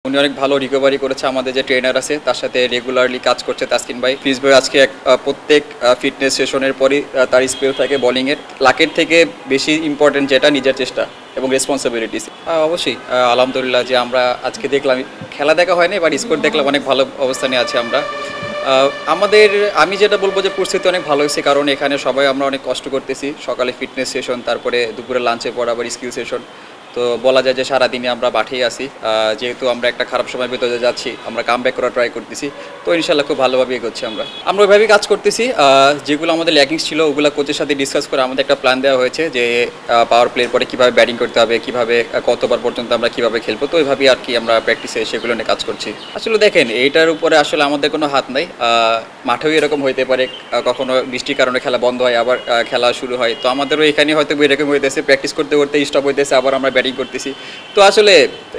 উনি অনেক ভালো রিকভারি করেছে। আমাদের যে ট্রেনার আছে তার সাথে রেগুলারলি কাজ করছে তাসকিন ভাই। ফিজ ভাই আজকে প্রত্যেক ফিটনেস সেশনের পরই তার স্পেল থাকে বোলিংয়ের। লাকের থেকে বেশি ইম্পর্টেন্ট যেটা নিজের চেষ্টা এবং রেসপন্সিবিলিটিস। অবশ্যই আলহামদুলিল্লাহ যে আমরা আজকে দেখলাম, খেলা দেখা হয়নি বাট স্কোর দেখলাম, অনেক ভালো অবস্থানে আছি আমরা। আমাদের আমি যেটা বলবো যে পরিস্থিতি অনেক ভালো হয়েছে, কারণ এখানে সবাই আমরা অনেক কষ্ট করতেছি। সকালে ফিটনেস সেশন, তারপরে দুপুরে লাঞ্চের পর আবার স্কিল সেশন। তো বলা যায় যে সারাদিনে আমরা মাঠেই আছি। যেহেতু আমরা একটা খারাপ সময়ের ভিতরে যাচ্ছি, আমরা কাম ব্যাক করার ট্রাই করতেছি। তো ইনশাল্লাহ খুব ভালোভাবে এগোচ্ছি আমরা ওইভাবেই কাজ করতেছি। যেগুলো আমাদের ল্যাকিংস ছিল ওগুলো কোচের সাথে ডিসকাস করে আমাদের একটা প্ল্যান দেওয়া হয়েছে যে পাওয়ার প্লের পরে কীভাবে ব্যাটিং করতে হবে, কীভাবে কতবার পর্যন্ত আমরা কীভাবে খেলবো। তো ওইভাবেই আর কি আমরা প্র্যাকটিসে সেগুলো নিয়ে কাজ করছি। আসলে দেখেন, এইটার উপরে আসলে আমাদের কোনো হাত নাই। মাঠেও এরকম হইতে পারে, কখনো বৃষ্টির কারণে খেলা বন্ধ হয়, আবার খেলা শুরু হয়। তো আমাদেরও এখানে হয়তো এরকম হইতেছে, প্র্যাকটিস করতে করতে স্টপ হইতেছে, আবার আমরা ব্যাটিং করতেছি। তো আসলে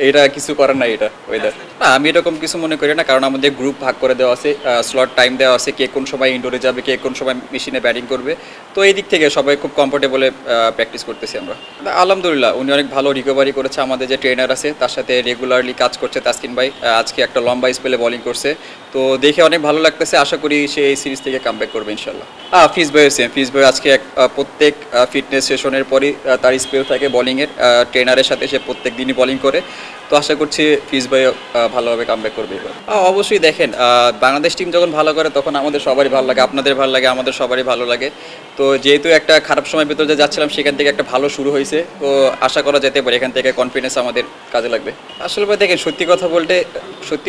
এটা কিছু করার নাই, এটা ওয়েদার না, আমি এরকম কিছু মনে করি না। কারণ আমাদের গ্রুপ ভাগ করে দেওয়া আছে, স্লট টাইম দেওয়া আছে, কে কোন সময় ইনডোরে যাবে, কে কোন সময় মেশিনে ব্যাটিং করবে। তো এই দিক থেকে সবাই খুব কমফোর্টেবলে প্র্যাকটিস করতেছি আমরা। আলহামদুলিল্লাহ উনি অনেক ভালো রিকভারি করেছে। আমাদের যে ট্রেনার আছে তার সাথে রেগুলারলি কাজ করছে তাসকিন ভাই। আজকে একটা লম্বা স্পেলে বোলিং করছে, তো দেখে অনেক ভালো লাগতেছে। আশা করি সে এই সিরিজ থেকে কামব্যাক করবে ইনশাল্লাহ। ফিজ ভাই আজকে প্রত্যেক ফিটনেস সেশনের পরই তার স্পেল থাকে বোলিংয়ের। ট্রেনারের সাথে সে প্রত্যেক দিনই বোলিং করে। তো আশা করছি ফিজ ভাই ভালোভাবে কামব্যাক করবে এবার। অবশ্যই দেখেন, বাংলাদেশ টিম যখন ভালো করে তখন আমাদের সবারই ভালো লাগে, আপনাদের ভালো লাগে, আমাদের সবারই ভালো লাগে। তো যেহেতু একটা খারাপ সময়ের ভিতরে যে যাচ্ছিলাম, সেখান থেকে একটা ভালো শুরু হয়েছে। তো আশা করা যেতে পারে এখান থেকে কনফিডেন্স আমাদের কাজে লাগবে। আসলে ভাই দেখেন, সত্যি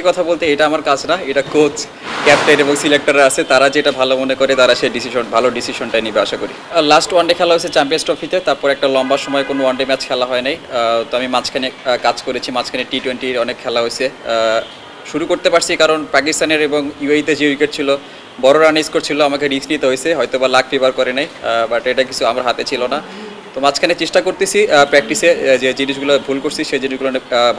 কথা বলতে এটা আমার কাজ না, এটা কোচ, ক্যাপ্টেন এবং সিলেক্টররা আছে, তারা যেটা ভালো মনে করে তারা সেই ভালো ডিসিশনটাই নিবে আশা করি। লাস্ট ওয়ানডে খেলা হয়েছে চ্যাম্পিয়ন্স ট্রফিতে, তারপর একটা লম্বা সময় কোনো ওয়ানডে ম্যাচ খেলা হয় নাই। তো আমি মাঝখানে কাজ করেছি, মাঝখানে টি-20 অনেক খেলা হয়েছে। শুরু করতে পারছি কারণ পাকিস্তানের এবং ইউএইতে যে উইকেট ছিল, বড় রান স্কোর ছিল, আমাকে রিস্ক নিতে হয়েছে। হয়তো বা লাক ফেভার করে নাই, বাট এটা কিছু আমার হাতে ছিল না। তো মাঝখানে চেষ্টা করতেছি প্র্যাকটিসে, যে জিনিসগুলো ভুল করছি সেই জিনিসগুলো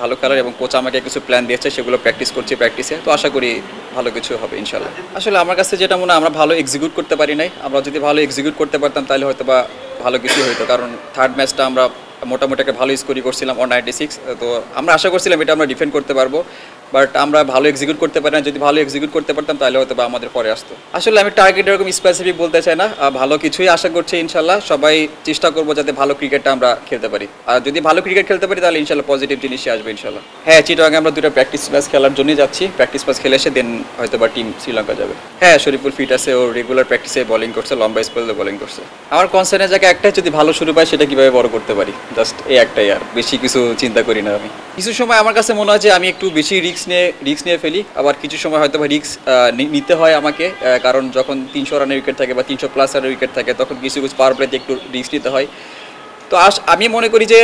ভালো খেলার, এবং কোচ আমাকে কিছু প্ল্যান দিয়েছে, সেগুলো প্র্যাকটিস করছি প্র্যাকটিসে। তো আশা করি ভালো কিছু হবে ইনশাল্লাহ। আসলে আমার কাছে যেটা মনে হয়, আমরা ভালো এক্সিকিউট করতে পারি নাই। আমরা যদি ভালো এক্সিকিউট করতে পারতাম তাহলে হয়তো বা ভালো কিছু হতো। কারণ থার্ড ম্যাচটা আমরা মোটামুটি একটা ভালো স্কোরই করছিলাম, 196। তো আমরা আশা করছিলাম এটা আমরা ডিফেন্ড করতে পারবো, বাট আমরা ভালো এক্সিকিউট করতে পারি না। যদি ভালো এক্সিকিউট করতে পারতাম তাহলে হয়তো বা আমাদের পরে আসতো। আসলে আমি টার্গেট এরকম স্পেসিফিক বলতে চাই না, ভালো কিছুই আশা করছি ইনশাল্লাহ। সবাই চেষ্টা করবো যাতে ভালো ক্রিকেটটা আমরা খেলতে পারি, আর যদি ভালো ক্রিকেট খেলতে পারি তাহলে ইনশাল্লাহ পজিটিভ জিনিসই আসবে ইনশাল্লাহ। হ্যাঁ, চিটাগাং আমরা দুটো প্র্যাকটিস ম্যাচ খেলার জন্যই যাচ্ছি। প্র্যাকটিস ম্যাচ খেলে এসে দেন হয়তো বা টিম শ্রীলঙ্কা যাবে। হ্যাঁ, শরীফুল ফিট আছে, ও রেগুলার প্র্যাকটিসে বোলিং করছে, লম্বা স্পেলে বোলিং করছে। আমার কনসার্নের জায়গায় একটাই, যদি ভালো শুরু পাই সেটা কীভাবে বড় করতে পারি, জাস্ট এই একটাই, আর বেশি কিছু চিন্তা করি না আমি। কিছু সময় আমার কাছে মনে হয় যে আমি একটু বেশি রিস্ক নিয়ে ফেলি, আবার কিছু সময় হয়তো বা রিস্ক নিতে হয় আমাকে, কারণ যখন 300 রানের উইকেট থাকে বা 300+ রানের উইকেট থাকে, তখন কিছু পাওয়ার প্লেতে একটু রিস্ক নিতে হয়। তো আমি মনে করি যে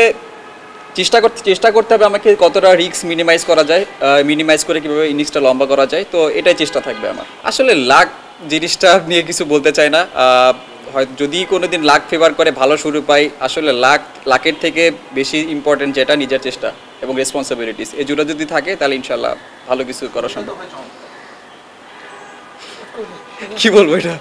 চেষ্টা করতে হবে আমাকে কতটা রিস্ক মিনিমাইজ করা যায়, মিনিমাইজ করে কীভাবে ইনিংসটা লম্বা করা যায়। তো এটাই চেষ্টা থাকবে আমার। আসলে লাক জিনিসটা নিয়ে কিছু বলতে চাই না। হয়তো যদি কোনো দিন লাক ফেভার করে ভালো শুরু পাই, আসলে লাকের থেকে বেশি ইম্পর্টেন্ট যেটা নিজের চেষ্টা এবং রেসপন্সিবিলিটিস, এই দুটো যদি থাকে তাহলে ইনশাল্লাহ ভালো কিছু করা সম্ভব। কি বলবো এটা